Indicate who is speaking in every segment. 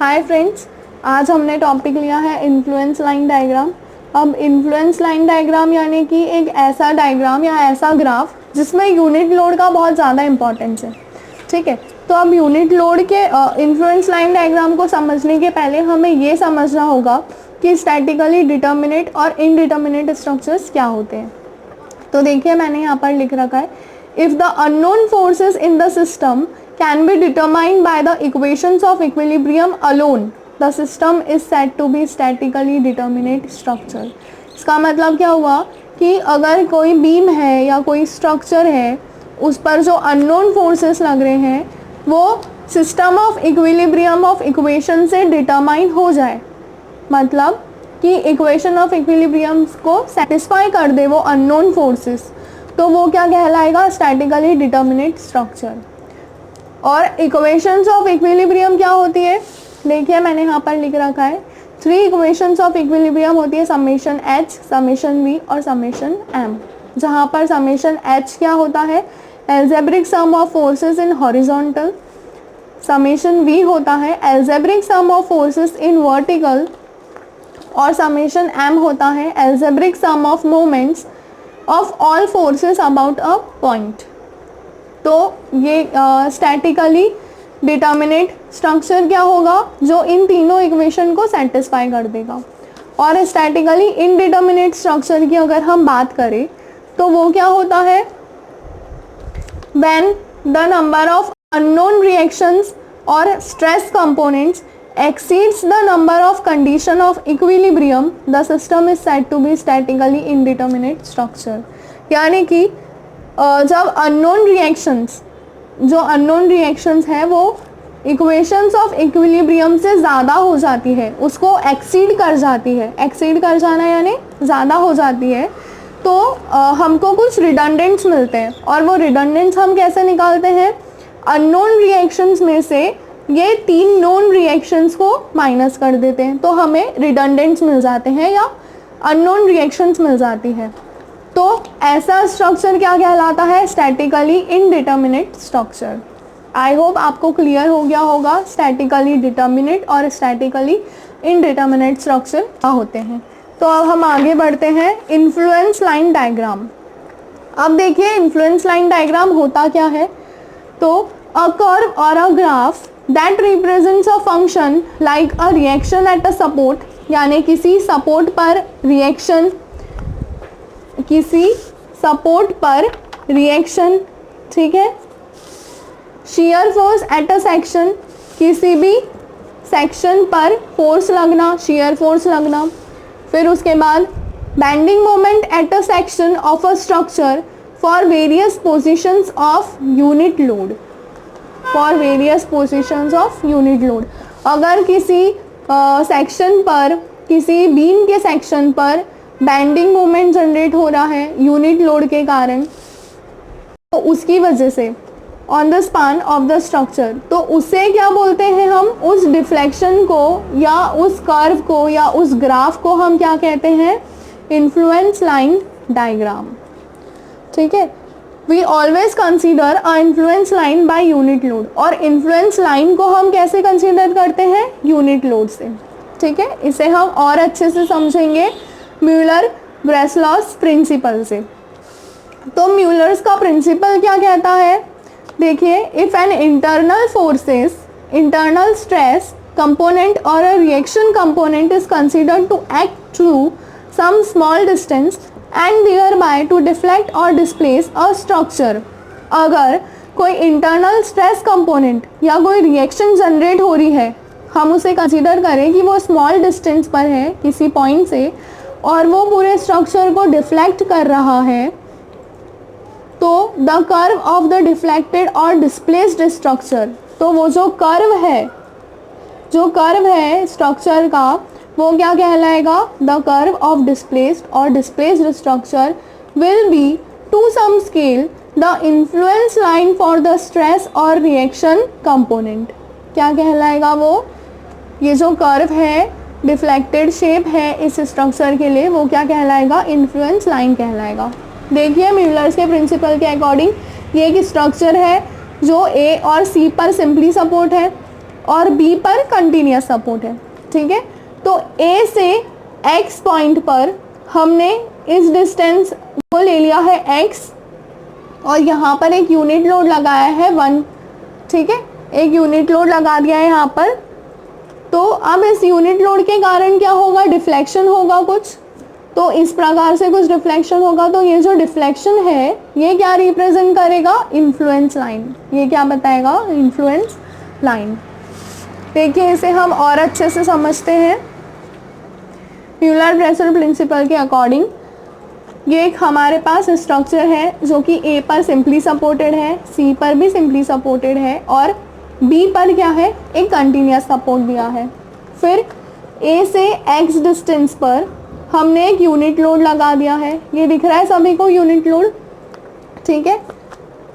Speaker 1: Hi friends, आज हमने topic लिया है इन्फ्लुएंस लाइन डायग्राम। अब इन्फ्लुएंस लाइन डायग्राम यानी कि एक ऐसा डायग्राम या ऐसा ग्राफ जिसमें यूनिट लोड का बहुत ज़्यादा इंपॉर्टेंस है। ठीक है, तो अब यूनिट लोड के इन्फ्लुएंस लाइन डायग्राम को समझने के पहले हमें ये समझना होगा कि स्टैटिकली डिटर्मिनेट और इनडिटर्मिनेट स्ट्रक्चर्स क्या होते हैं। तो देखिए, मैंने यहाँ पर लिख रखा है, if the unknown forces in the system can be determined by the equations of equilibrium alone, the system is said to be statically determinate structure। इसका मतलब क्या हुआ कि अगर कोई बीम है या कोई स्ट्रक्चर है, उस पर जो अननोन फोर्सेस लग रहे हैं वो system of equilibrium of equation से डिटरमाइन हो जाए, मतलब कि इक्वेशन ऑफ इक्विलिब्रियम को सेटिस्फाई कर दे वो अननोन फोर्सेस, तो वो क्या कहलाएगा? Statically determinate structure. और इक्वेशंस ऑफ इक्विलिब्रियम क्या होती है? देखिए, मैंने यहाँ पर लिख रखा है, 3 इक्वेशंस ऑफ इक्विलिब्रियम होती है, समेशन एच, समेशन वी और समेशन एम। जहाँ पर समेशन एच क्या होता है? Algebraic sum of forces in horizontal. Summation V होता है algebraic sum of forces in vertical. और समेशन एम होता है algebraic sum of moments of all forces about a point. तो ये स्टैटिकली डिटर्मिनेट स्ट्रक्चर क्या होगा? जो इन तीनों इक्वेशन को सेटिस्फाई कर देगा। और स्टैटिकली इनडिटर्मिनेट स्ट्रक्चर की अगर हम बात करें तो वो क्या होता है? When the number of unknown reactions और stress components exceeds the number of condition of equilibrium, the system is said to be statically indeterminate structure। यानी कि जब अननोन रिएक्शंस है वो इक्वेशंस ऑफ इक्विलिब्रियम से ज़्यादा हो जाती है, उसको एक्सीड कर जाती है। एक्सीड कर जाना यानी ज़्यादा हो जाती है, तो हमको कुछ रिडंडेंट्स मिलते हैं। और वो रिडंडेंट्स हम कैसे निकालते हैं? अननोन रिएक्शंस में से ये 3 नोन रिएक्शंस को माइनस कर देते हैं, तो हमें रिडंडेंट्स मिल जाते हैं या अननोन रिएक्शंस मिल जाती है। तो ऐसा स्ट्रक्चर क्या कहलाता है? Statically indeterminate structure. I hope आपको क्लियर हो गया होगा स्टैटिकली डिटर्मिनेट और स्टैटिकली इनडिटर्मिनेट स्ट्रक्चर क्या होते हैं। तो अब हम आगे बढ़ते हैं, इन्फ्लुएंस लाइन डायग्राम। अब देखिए, इन्फ्लुएंस लाइन डायग्राम होता क्या है? तो अ कर्व और a graph that represents a function like a reaction at a support, यानी किसी सपोर्ट पर रिएक्शन, किसी सपोर्ट पर रिएक्शन, ठीक है। Shear force at a section, किसी भी सेक्शन पर फोर्स लगना, शियर फोर्स लगना। फिर उसके बाद bending moment at a section of a structure for various positions of unit load, for various positions of unit load. अगर किसी सेक्शन पर, किसी बीम के सेक्शन पर बेंडिंग मोमेंट जनरेट हो रहा है यूनिट लोड के कारण, तो उसकी वजह से on the span of the structure, तो उसे क्या बोलते हैं हम? उस डिफ्लेक्शन को या उस कर्व को या उस ग्राफ को हम क्या कहते हैं? Influence line diagram. ठीक है, we always consider a influence line by unit load. और इन्फ्लुएंस लाइन को हम कैसे कंसीडर करते हैं? यूनिट लोड से। ठीक है, इसे हम और अच्छे से समझेंगे म्यूलर ब्रेसलॉस प्रिंसिपल से। तो म्यूलर्स का प्रिंसिपल क्या कहता है? देखिए, if an internal forces, internal stress component और a reaction component is considered to act through some small distance and thereby to deflect or displace a structure। अगर कोई इंटरनल स्ट्रेस कंपोनेंट या कोई रिएक्शन जनरेट हो रही है, हम उसे कंसीडर करें कि वो स्मॉल डिस्टेंस पर है किसी पॉइंट से और वो पूरे स्ट्रक्चर को डिफ्लेक्ट कर रहा है, तो the curve of the deflected और डिस्प्लेस्ड स्ट्रक्चर, तो वो जो कर्व है स्ट्रक्चर का, वो क्या कहलाएगा? द कर्व ऑफ डिस्प्लेस्ड और displaced structure will be to some scale the influence line for the stress और रिएक्शन कंपोनेंट। क्या कहलाएगा वो? ये जो कर्व है, डिफ्लेक्टेड शेप है इस स्ट्रक्चर के लिए, वो क्या कहलाएगा? इन्फ्लुएंस लाइन कहलाएगा। देखिए, म्यूलर्स के प्रिंसिपल के अकॉर्डिंग ये एक स्ट्रक्चर है जो ए और सी पर सिंपली सपोर्ट है। और बी पर कंटिन्यूस सपोर्ट है, ठीक है। तो ए से एक्स पॉइंट पर हमने इस डिस्टेंस को ले लिया है एक्स और यहाँ पर एक यूनिट लोड लगाया है 1, ठीक है, एक यूनिट लोड लगा दिया है यहाँ पर। तो अब इस यूनिट लोड के कारण क्या होगा, डिफ्लेक्शन होगा कुछ, तो इस प्रकार से कुछ डिफ्लेक्शन होगा। तो ये जो डिफ्लेक्शन है ये क्या रिप्रेजेंट करेगा, इन्फ्लुएंस लाइन। ये क्या बताएगा, इन्फ्लुएंस लाइन। देखिए इसे हम और अच्छे से समझते हैं। यूलर-ब्रेसर प्रिंसिपल के अकॉर्डिंग ये एक हमारे पास स्ट्रक्चर है जो कि ए पर सिंपली सपोर्टेड है, सी पर भी सिंपली सपोर्टेड है और बी पर क्या है, एक कंटिन्यूस सपोर्ट दिया है। फिर ए से एक्स डिस्टेंस पर हमने एक यूनिट लोड लगा दिया है, ये दिख रहा है सभी को यूनिट लोड, ठीक है।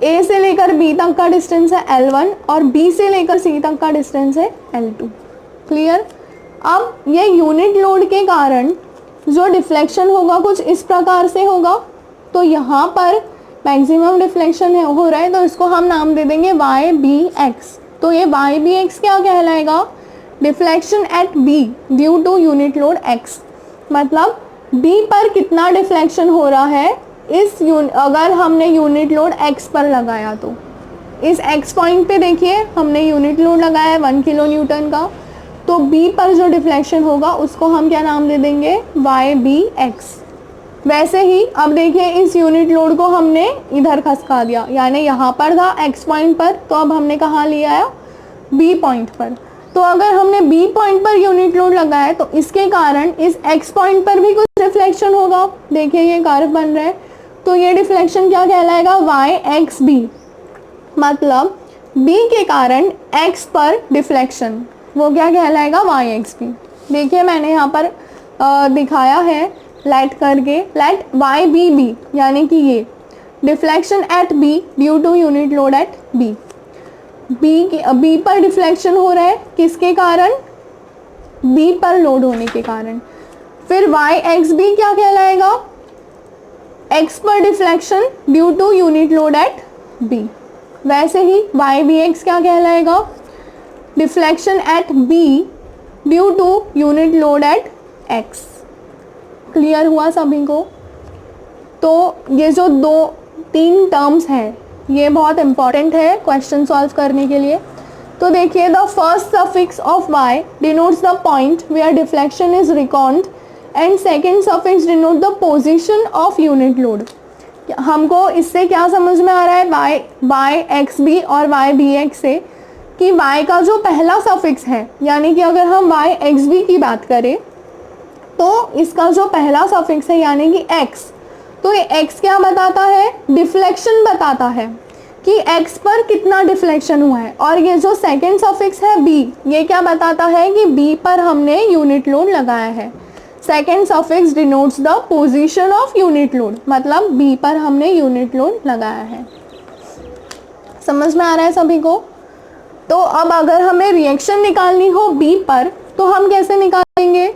Speaker 1: ए से लेकर बी तक का डिस्टेंस है L1 और बी से लेकर सी तक का डिस्टेंस है L2, क्लियर। अब ये यूनिट लोड के कारण जो डिफ्लेक्शन होगा कुछ इस प्रकार से होगा। तो यहाँ पर मैक्सिमम डिफ्लेक्शन है हो रहा है, तो इसको हम नाम दे देंगे YBX। तो ये YBX क्या कहलाएगा, deflection at B due to unit load X। मतलब B पर कितना डिफ्लेक्शन हो रहा है अगर हमने यूनिट लोड X पर लगाया तो इस X पॉइंट पे देखिए हमने यूनिट लोड लगाया है 1 किलो न्यूटन का, तो B पर जो डिफ्लेक्शन होगा उसको हम क्या नाम दे देंगे, YBX। वैसे ही अब देखिए इस यूनिट लोड को हमने इधर खसका दिया, यानी यहाँ पर था X पॉइंट पर, तो अब हमने कहाँ लिया है, B पॉइंट पर। तो अगर हमने B पॉइंट पर यूनिट लोड लगाया तो इसके कारण इस X पॉइंट पर भी कुछ डिफ्लेक्शन होगा। देखिए ये कर्व बन रहा है, तो ये डिफ्लेक्शन क्या कहलाएगा, YXB। मतलब B के कारण X पर डिफ्लेक्शन वो क्या कहलाएगा, YXB। देखिए मैंने यहाँ पर दिखाया है लेट करके, लेट YBB, यानी कि ये deflection at B due to unit load at B। B पर डिफ्लेक्शन हो रहा है किसके कारण, B पर लोड होने के कारण। फिर YXB क्या कहलाएगा, X पर deflection due to unit load at B। वैसे ही YBX क्या कहलाएगा, deflection at B due to unit load at X। Clear हुआ सभी को। तो ये जो 2-3 टर्म्स हैं ये बहुत इंपॉर्टेंट है क्वेश्चन सॉल्व करने के लिए। तो देखिए the first suffix of Y denotes the point where deflection is record and second suffix denote the position of unit load. हमको इससे क्या समझ में आ रहा है, YXB और YBX से, कि Y का जो पहला सफिक्स है, यानी कि अगर हम YXB की बात करें तो इसका जो पहला सफिक्स है यानी कि X, तो ये X क्या बताता है, डिफ्लेक्शन बताता है कि X पर कितना डिफ्लेक्शन हुआ है। और ये जो सेकेंड सफिक्स है B, ये क्या बताता है कि B पर हमने यूनिट लोड लगाया है। Second suffix denotes the position of unit load, मतलब B पर हमने यूनिट लोड लगाया है। समझ में आ रहा है सभी को। तो अब अगर हमें रिएक्शन निकालनी हो B पर तो हम कैसे निकालेंगे,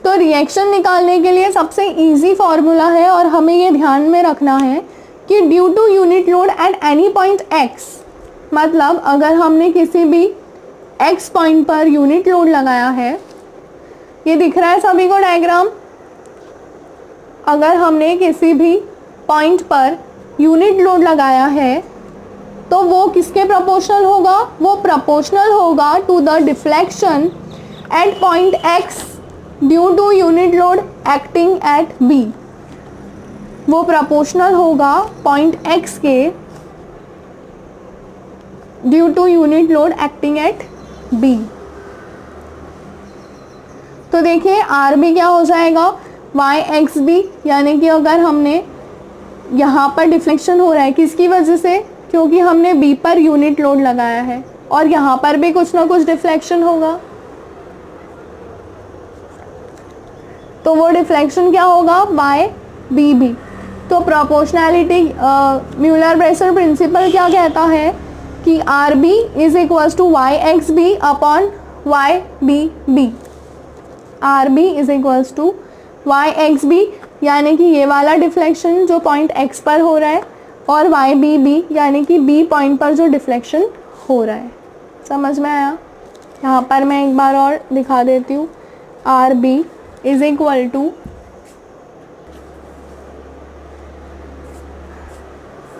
Speaker 1: तो रिएक्शन निकालने के लिए सबसे इजी फॉर्मूला है और हमें ये ध्यान में रखना है कि due to unit load at any point X, मतलब अगर हमने किसी भी X पॉइंट पर यूनिट लोड लगाया है, ये दिख रहा है सभी को डायग्राम। अगर हमने किसी भी पॉइंट पर यूनिट लोड लगाया है तो वो किसके प्रोपोर्शनल होगा, वो प्रोपोर्शनल होगा to the deflection at point X due to unit load acting at B। वो प्रोपोर्शनल होगा पॉइंट X के due to unit load acting at B। तो देखिए RB क्या हो जाएगा, YXB, यानी कि अगर हमने यहाँ पर डिफ्लेक्शन हो रहा है किसकी वजह से, क्योंकि हमने B पर यूनिट लोड लगाया है और यहाँ पर भी कुछ ना कुछ डिफ्लेक्शन होगा, तो वो डिफ्लेक्शन क्या होगा, YBB। तो प्रोपोर्शनैलिटी म्यूलर-ब्रेसर प्रिंसिपल क्या कहता है कि RB is equals to YXB upon YBB। RB is equals to YXB, यानी कि ये वाला डिफ्लेक्शन जो पॉइंट X पर हो रहा है, और YBB यानी कि B पॉइंट पर जो डिफ्लेक्शन हो रहा है। समझ में आया। यहाँ पर मैं एक बार और दिखा देती हूँ, R B is equal to,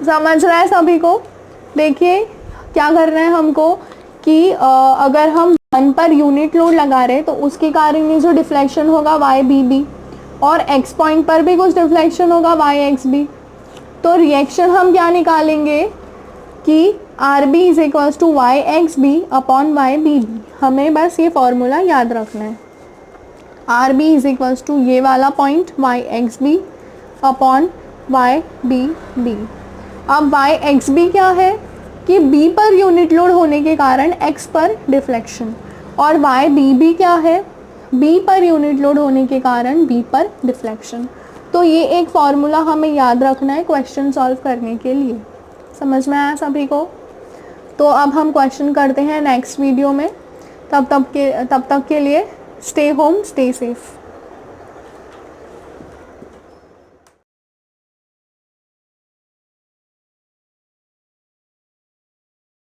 Speaker 1: समझ रहा है सभी को। देखिए क्या करना है हमको कि अगर हम 1 पर यूनिट लोड लगा रहे हैं तो उसके कारण ये जो डिफ्लेक्शन होगा वाई बी बी, और एक्स पॉइंट पर भी कुछ डिफ्लेक्शन होगा वाई एक्स बी। तो रिएक्शन हम क्या निकालेंगे कि R B is equals to Y X B upon Y B B. हमें बस ये फॉर्मूला याद रखना है, R B is equals to ये वाला point Y X B upon Y B B. अब वाई एक्स बी क्या है कि बी पर यूनिट लोड होने के कारण एक्स पर डिफ्लेक्शन, और वाई बी बी क्या है, बी पर यूनिट लोड होने के कारण बी पर डिफ्लेक्शन। तो ये एक फॉर्मूला हमें याद रखना है क्वेश्चन सॉल्व करने के लिए। समझ में आया सभी को? तो अब हम क्वेश्चन करते हैं नेक्स्ट वीडियो में। तब तक के लिए स्टे होम, स्टे सेफ।